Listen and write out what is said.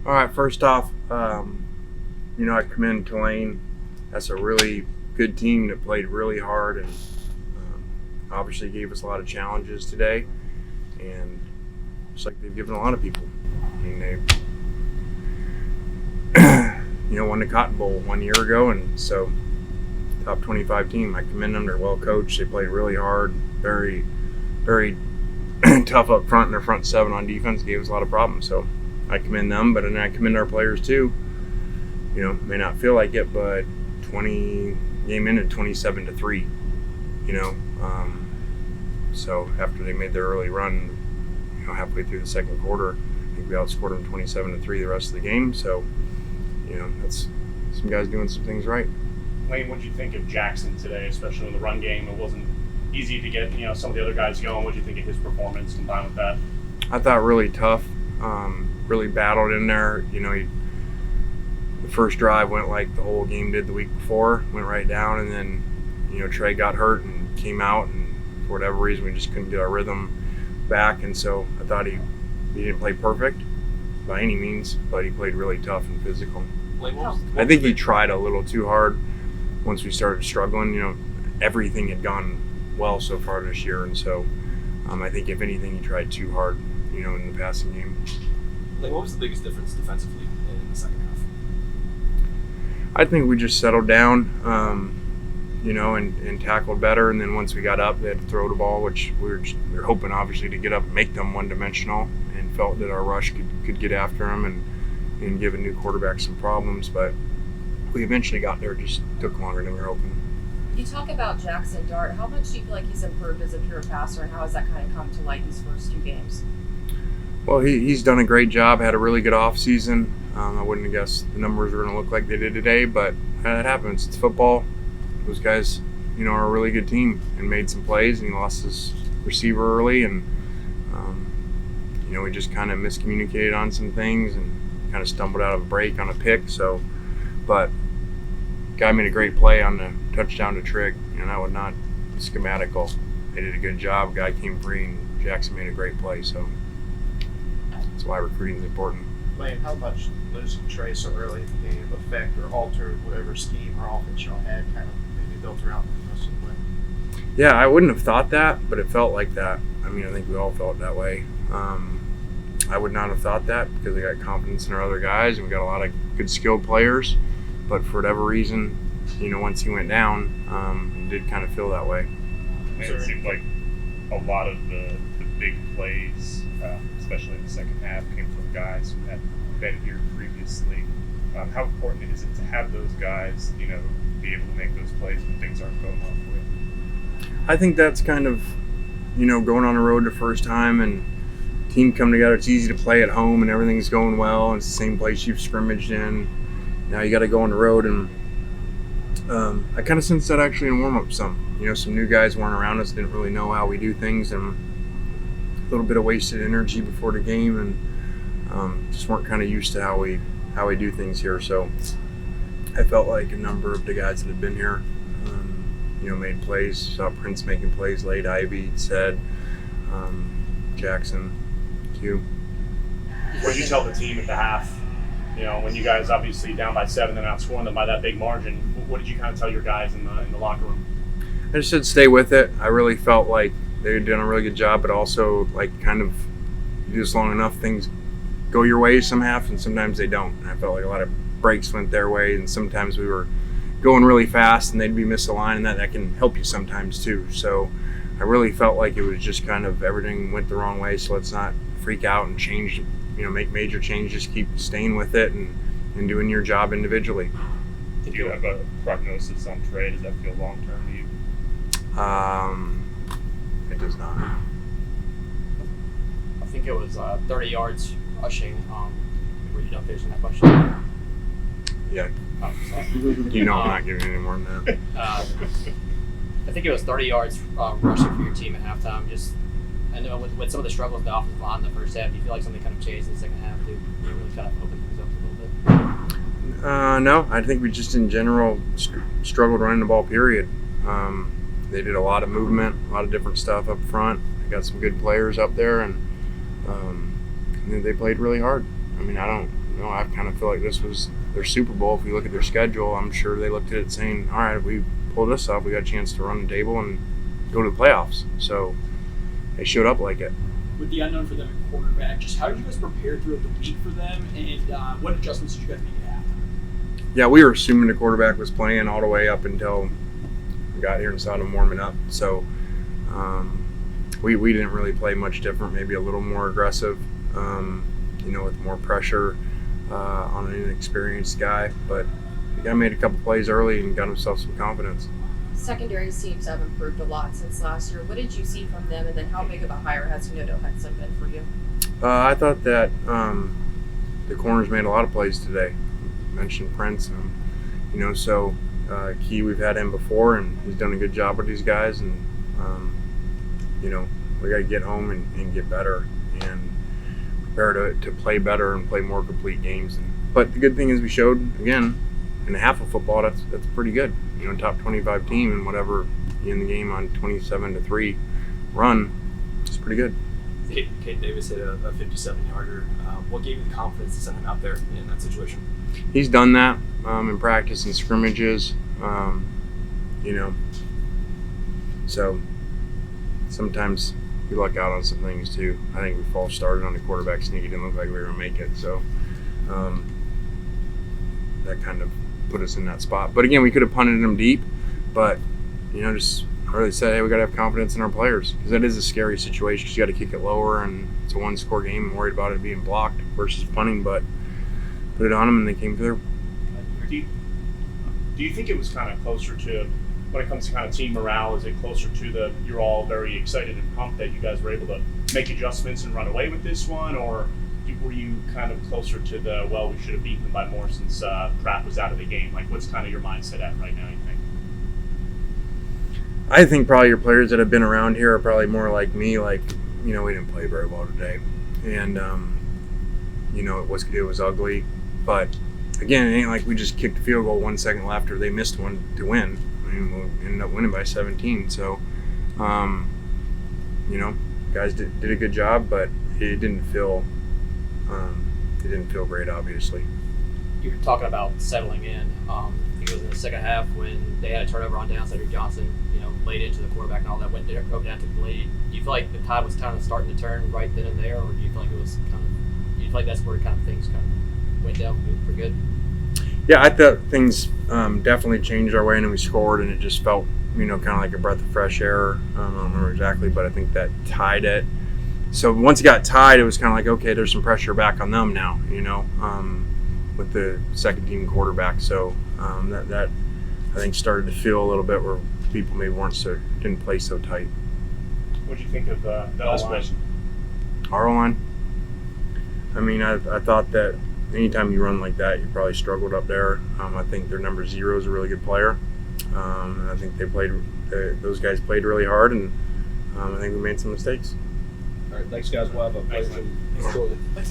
All right, first off, I commend Tulane. That's a really good team that played really hard and obviously gave us a lot of challenges today. And just like they've given a lot of people. I mean, they, won the Cotton Bowl 1 year ago, and so top 25 team. I commend them. They're well coached. They played really hard, very, very tough up front, and their front seven on defense gave us a lot of problems. So I commend them, but then I commend our players too. May not feel like it, but 20 game in at 27-3. So after they made their early run, halfway through the second quarter, I think we outscored them 27-3 the rest of the game. So, that's some guys doing some things right. Lane, what did you think of Jackson today, especially in the run game? It wasn't easy to get some of the other guys going. What did you think of his performance combined with that? I thought really tough, really battled in there. The first drive went like the whole game did the week before, went right down, and then Trey got hurt and came out, and for whatever reason we just couldn't get our rhythm back. And so I thought he didn't play perfect by any means, but he played really tough and physical. I think he tried a little too hard once we started struggling. Everything had gone well so far this year, and so I think if anything he tried too hard in the passing game. What was the biggest difference defensively in the second half? I think we just settled down, and tackled better. And then once we got up, they had to throw the ball, which we were hoping obviously to get up and make them one-dimensional, and felt that our rush could get after them and give a new quarterback some problems. But we eventually got there. It just took longer than we were hoping. You talk about Jackson Dart. How much do you feel like he's improved as a pure passer, and how has that kind of come to light these first two games? Well, he's done a great job. Had a really good off season. I wouldn't have guessed the numbers were going to look like they did today, but that happens. It's football. Those guys, are a really good team and made some plays. And he lost his receiver early, and we just kind of miscommunicated on some things and kind of stumbled out of a break on a pick. So, but guy made a great play on the touchdown to Trigg. That was not schematical. They did a good job. Guy came free, and Jackson made a great play. So that's why recruiting is important. Lane, how much losing Trey so early in the game affect or altered whatever scheme or offense y'all had kind of maybe built around the rest of the way? Yeah, I wouldn't have thought that, but it felt like that. I think we all felt that way. I would not have thought that because we got confidence in our other guys and we got a lot of good skilled players. But for whatever reason, once he went down, it did kind of feel that way. It seemed like a lot of the big plays, especially in the second half, came from guys who had been here previously. How important is it to have those guys, be able to make those plays when things aren't going well for you? I think that's kind of, going on the road the first time and team come together. It's easy to play at home and everything's going well. And it's the same place you've scrimmaged in. Now you got to go on the road, and I kind of sensed that actually in warm-up some. Some new guys weren't around us, didn't really know how we do things, and a little bit of wasted energy before the game, and just weren't kind of used to how we do things here. So I felt like a number of the guys that had been here, made plays. Saw Prince making plays late. Ivy said, Jackson, Q. What did you tell the team at the half? When you guys obviously down by 7 and outscoring them by that big margin, what did you kind of tell your guys in the locker room? I just said stay with it. I really felt like they had done a really good job, but also like kind of you do this long enough, things go your way some half and sometimes they don't. And I felt like a lot of breaks went their way, and sometimes we were going really fast and they'd be misaligned, and that can help you sometimes too. So I really felt like it was just kind of everything went the wrong way, so let's not freak out and change, make major changes, keep staying with it and doing your job individually. Do you have a prognosis on Trey? Does that feel long-term to you? It does not. I think it was 30 yards rushing. Were you done finishing that question? Yeah. Oh, sorry. I'm not giving any more than that. I think it was 30 yards rushing for your team at halftime. I know with some of the struggles in the offensive line in the first half, do you feel like something kind of changed in the second half? Do you really kind of open things up a little bit? No, I think we just in general struggled running the ball, period. They did a lot of movement, a lot of different stuff up front. They got some good players up there, and they played really hard. I kind of feel like this was their Super Bowl. If you look at their schedule, I'm sure they looked at it saying, all right, if we pull this off, we got a chance to run the table and go to the playoffs. So they showed up like it. With the unknown for them at quarterback, just how did you guys prepare throughout the week for them, and what adjustments did you guys make at halftime? Yeah, we were assuming the quarterback was playing all the way up until we got here and saw him warming up. So we didn't really play much different, maybe a little more aggressive, with more pressure on an inexperienced guy. But the guy made a couple plays early and got himself some confidence. Secondary seems to have improved a lot since last year. What did you see from them, and then how big of a hire has Nuno Hudson been for you? I thought that the corners made a lot of plays today. You mentioned Prince, so Key, we've had him before, and he's done a good job with these guys. And we got to get home and get better and prepare to play better and play more complete games. But the good thing is we showed again in a half of football that's pretty good. Top 25 team and whatever in the game on 27-3 run is pretty good. Kate Davis hit a 57-yarder. What gave you the confidence to send him out there in that situation? He's done that in practice and scrimmages, so sometimes we luck out on some things too. I think we false started on the quarterback sneak. It didn't look like we were going to make it, so that kind of put us in that spot. But again, we could have punted them deep, but just really said, hey, we got to have confidence in our players, because that is a scary situation, because you got to kick it lower and it's a one-score game and worried about it being blocked versus punting. But put it on them and they came through. Do you think it was kind of closer to, when it comes to kind of team morale, is it closer to you're all very excited and pumped that you guys were able to make adjustments and run away with this one, or were you kind of closer to we should have beaten them by more since Pratt was out of the game? Like, what's kind of your mindset at right now, you think? I think probably your players that have been around here are probably more like me. Like, we didn't play very well today, and it was ugly. But again, it ain't like we just kicked a field goal 1 second left or they missed one to win. I mean, we ended up winning by 17. So, guys did a good job, but it didn't feel great, obviously. You were talking about settling in. I think it was in the second half when they had a turnover on down. Cedric Johnson, laid into the quarterback and all that, went down to the lead. Do you feel like the tide was kind of starting to turn right then and there, or do you feel like it was do you feel like that's where kind of things kind of went down pretty good? Yeah, I thought things definitely changed our way, and then we scored, and it just felt, kind of like a breath of fresh air. I don't remember exactly, but I think that tied it. So once it got tied, it was kind of like, okay, there's some pressure back on them now, with the second team quarterback. So that I think started to feel a little bit where people maybe didn't play so tight. What do you think of the O-line? Our O-line? I mean, I thought that anytime you run like that, you probably struggled up there. I think their number 0 is a really good player. And I think those guys played really hard, and I think we made some mistakes. All right, thanks, guys. We'll have a pleasure. Thanks,